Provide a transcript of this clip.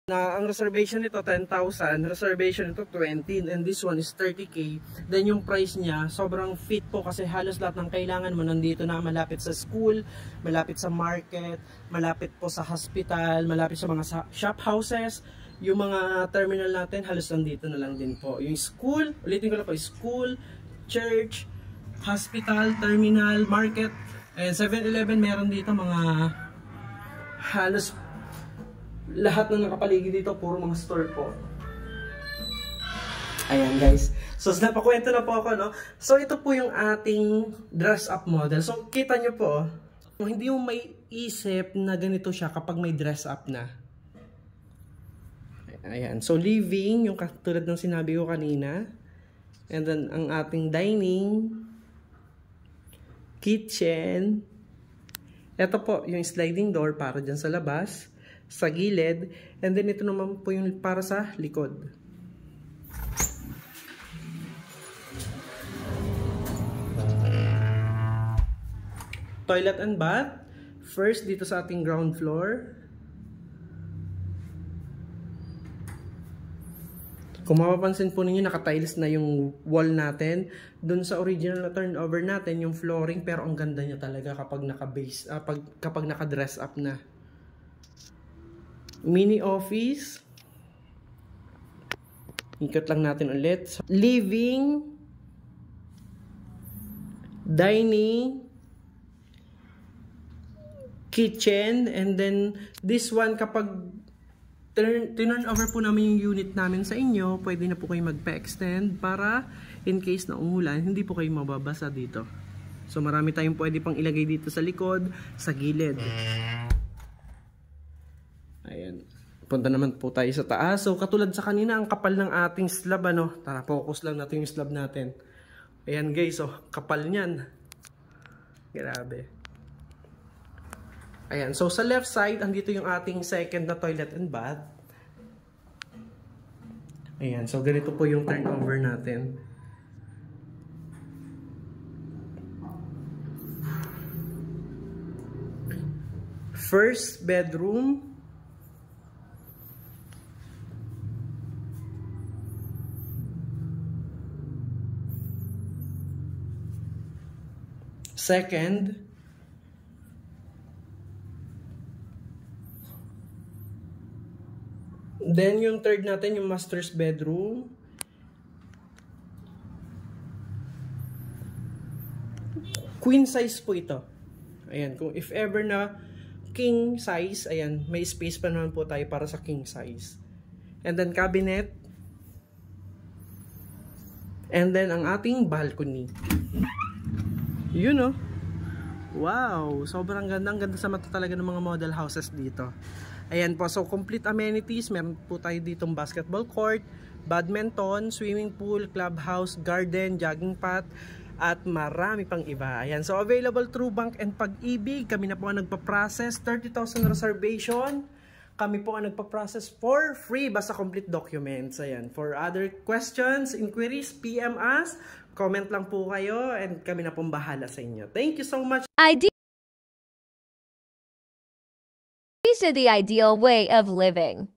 Na ang reservation nito 10,000, reservation nito 20, and this one is 30k. Then yung price niya, sobrang fit po kasi halos lahat ng kailangan mo nandito na, malapit sa school, malapit sa market, malapit po sa hospital, malapit sa mga shop houses. Yung mga terminal natin, halos nandito na lang din po. Yung school, ulitin ko lang po, school, church, hospital, terminal, market, and 7-Eleven meron dito mga halos lahat na nakapaligid dito, puro mga store po. Ayan guys. So, napakwento na po ako, no? So, ito po yung ating dress up model. So, kita nyo po, hindi mo may isip na ganito siya kapag may dress up na. Ayan. So, living, yung katulad ng sinabi ko kanina. And then, ang ating dining, kitchen. Ito po, yung sliding door para dyan sa labas, sa gilid, and then ito naman po yung para sa likod. Toilet and bath. First, dito sa ating ground floor. Kung mapapansin po ninyo, naka-tiles na yung wall natin. Doon sa original na turnover natin, yung flooring, pero ang ganda niya talaga kapag naka-base, kapag naka-dress up na. Mini office. Ikot lang natin ulit. Living. Dining. Kitchen. And then, this one, kapag turn over po namin yung unit namin sa inyo, pwede na po kayo magpa-extend para in case na umulan, hindi po kayo mababasa dito. So, marami tayong pwede pang ilagay dito sa likod, sa gilid. Ayan. Punta naman po tayo sa taas. So, katulad sa kanina, ang kapal ng ating slab, ano? Tara, focus lang natin yung slab natin. Ayan guys, oh, kapal niyan. Grabe. Ayan. So, sa left side, andito yung ating second na toilet and bath. Ayan. So, ganito po yung turnover natin. First bedroom. Second. Then yung third natin, yung master's bedroom. Queen size po ito. Ayan, kung if ever na king size, ayan, may space pa naman po tayo para sa king size. And then cabinet. And then ang ating balcony. Yun, oh. Wow, sobrang ganda. Ang ganda sa mata talaga ng mga model houses dito. Ayan po, so complete amenities. Meron po tayo ditong basketball court, badminton, swimming pool, clubhouse, garden, jogging path, at marami pang iba. Ayan, so available through Bank and Pag-ibig. Kami na po ang nagpa-process. 30,000 reservation. Kami po ang nagpa-process for free basta complete documents. Ayan, for other questions, inquiries, PM us. Comment lang po kayo and kami na pong bahala sa inyo. Thank you so much. These are the ideal way of living.